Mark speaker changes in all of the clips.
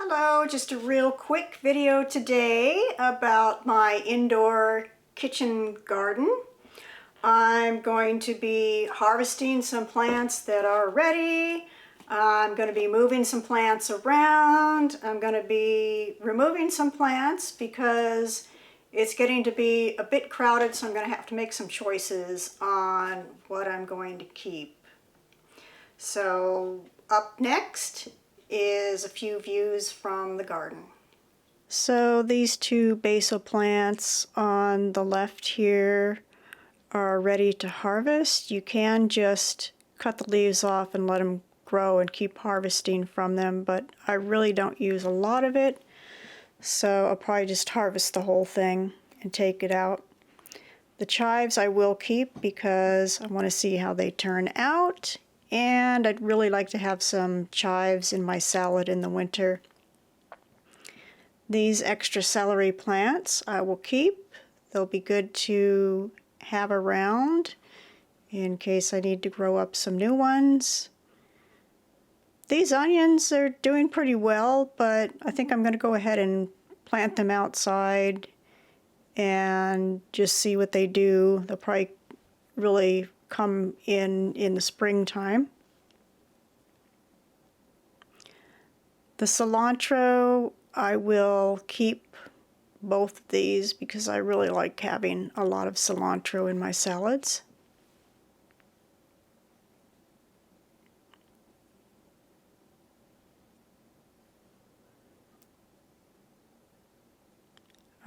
Speaker 1: Hello, just a real quick video today about my indoor kitchen garden. I'm going to be harvesting some plants that are ready. I'm going to be moving some plants around. I'm going to be removing some plants because it's getting to be a bit crowded, so I'm going to have to make some choices on what I'm going to keep. So up next is a few views from the garden. So these two basil plants on the left here are ready to harvest. You can just cut the leaves off and let them grow and keep harvesting from them, but I really don't use a lot of it, so I'll probably just harvest the whole thing and take it out. The chives I will keep because I want to see how they turn out, and I'd really like to have some chives in my salad in the winter. These extra celery plants I will keep. They'll be good to have around in case I need to grow up some new ones. These onions are doing pretty well, but I think I'm going to go ahead and plant them outside and just see what they do. They'll probably really come in the springtime. The cilantro, I will keep both of these because I really like having a lot of cilantro in my salads.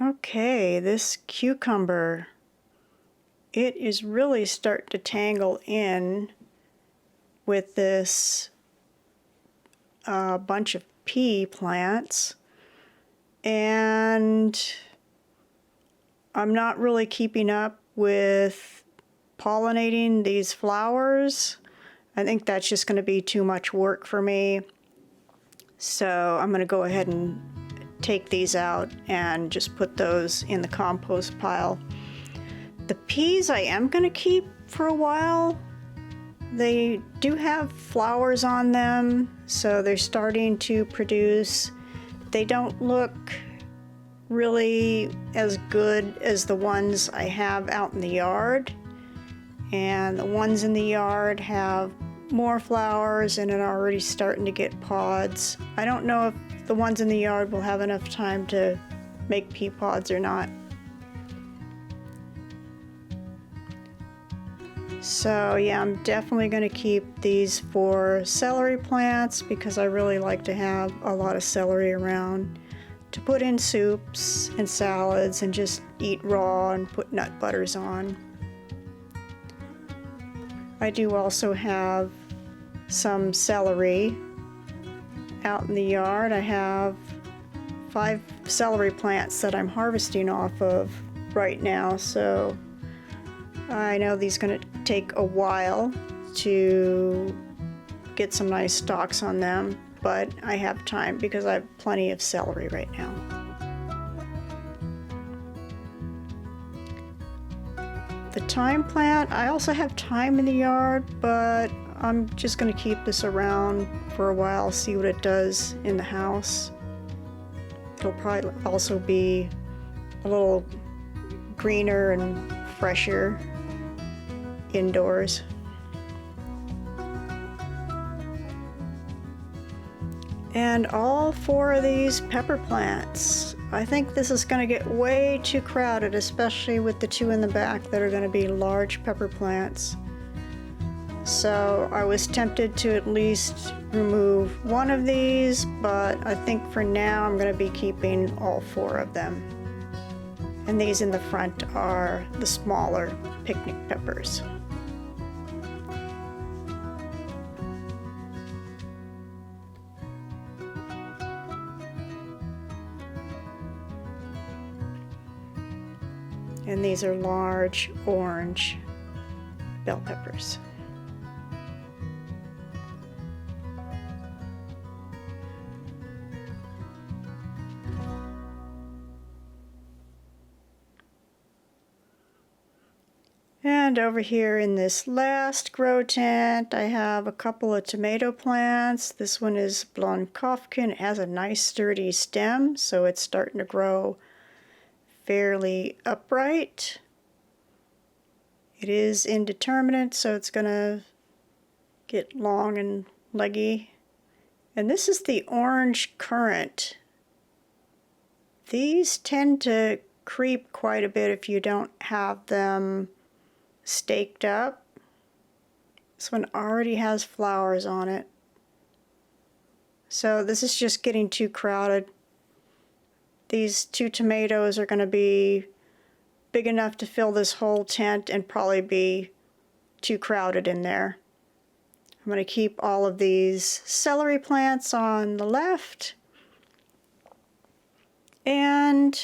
Speaker 1: Okay, this cucumber, it is really starting to tangle in with this bunch of pea plants, and I'm not really keeping up with pollinating these flowers. I think that's just going to be too much work for me, so I'm going to go ahead and take these out and just put those in the compost pile. The peas I am going to keep for a while. They do have flowers on them, so they're starting to produce. They don't look really as good as the ones I have out in the yard, and the ones in the yard have more flowers and are already starting to get pods. I don't know if the ones in the yard will have enough time to make pea pods or not. So yeah, I'm definitely going to keep these for celery plants because I really like to have a lot of celery around to put in soups and salads and just eat raw and put nut butters on. I do also have some celery out in the yard. I have 5 celery plants that I'm harvesting off of right now, so I know these are going to take a while to get some nice stalks on them, but I have time because I have plenty of celery right now. The thyme plant, I also have thyme in the yard, but I'm just going to keep this around for a while, see what it does in the house. It'll probably also be a little greener and fresher indoors. And all 4 of these pepper plants. I think this is going to get way too crowded, especially with the 2 in the back that are going to be large pepper plants. So I was tempted to at least remove one of these, but I think for now I'm going to be keeping all 4 of them. And these in the front are the smaller picnic peppers. And these are large orange bell peppers. And over here in this last grow tent, I have a couple of tomato plants. This one is Blankofken. It has a nice sturdy stem, so it's starting to grow fairly upright. It is indeterminate, so it's going to get long and leggy. And this is the orange currant. These tend to creep quite a bit if you don't have them staked up. This one already has flowers on it. So this is just getting too crowded. These two tomatoes are going to be big enough to fill this whole tent and probably be too crowded in there. I'm going to keep all of these celery plants on the left, and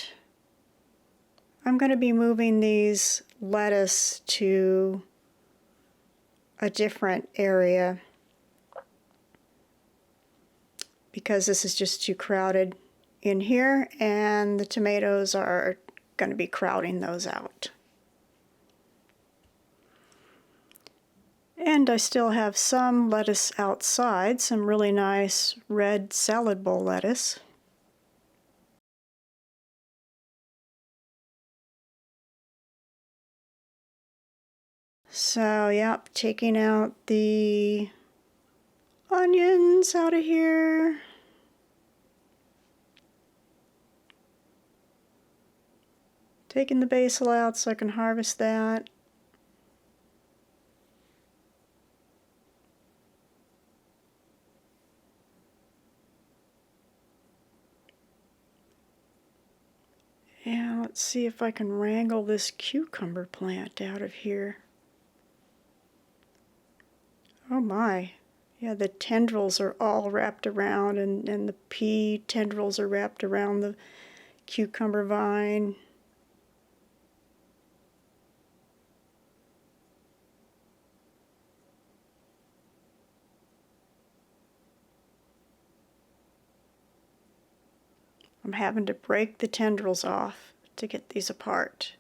Speaker 1: I'm going to be moving these lettuce to a different area because this is just too crowded in here, and the tomatoes are going to be crowding those out. And I still have some lettuce outside, some really nice red salad bowl lettuce. So, yep, taking out the onions out of here. Taking the basil out so I can harvest that. And let's see if I can wrangle this cucumber plant out of here. Oh my. Yeah, the tendrils are all wrapped around, and the pea tendrils are wrapped around the cucumber vine. I'm having to break the tendrils off to get these apart.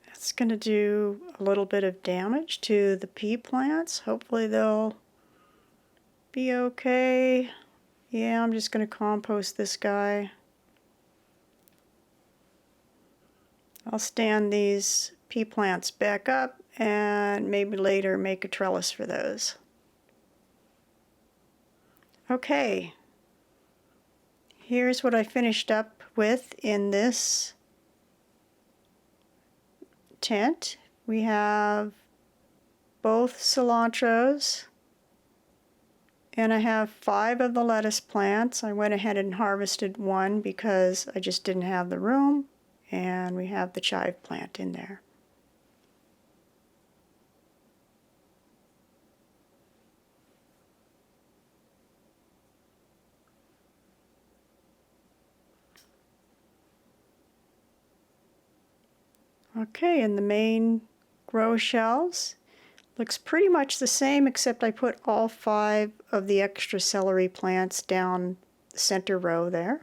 Speaker 1: That's going to do a little bit of damage to the pea plants. Hopefully they'll be okay. Yeah, I'm just going to compost this guy. I'll stand these pea plants back up and maybe later make a trellis for those. Okay, here's what I finished up with in this tent. We have both cilantros, and I have 5 of the lettuce plants. I went ahead and harvested one because I just didn't have the room, and we have the chive plant in there. Okay, and the main grow shelves looks pretty much the same, except I put all 5 of the extra celery plants down the center row there.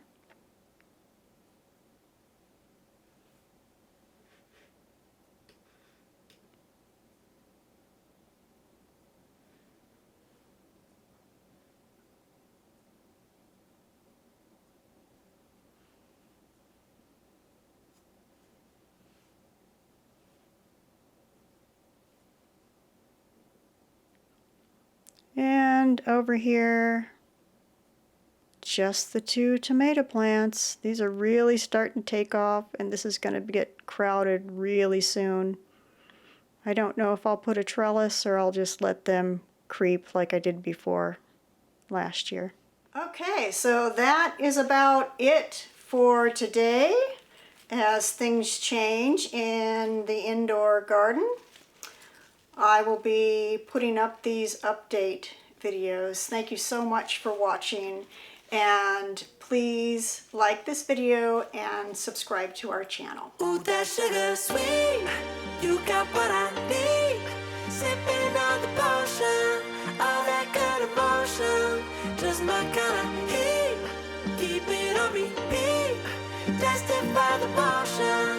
Speaker 1: And over here, just the 2 tomato plants. These are really starting to take off, and this is going to get crowded really soon. I don't know if I'll put a trellis or I'll just let them creep like I did before last year. Okay, so that is about it for today as things change in the indoor garden. I will be putting up these update videos. Thank you so much for watching, and please like this video and subscribe to our channel.
Speaker 2: Ooh, that sugar sweet, you got what I need. Sipping on the potion, all that good emotion, just my kind of heat. Keep it on repeat. That's the live by the motion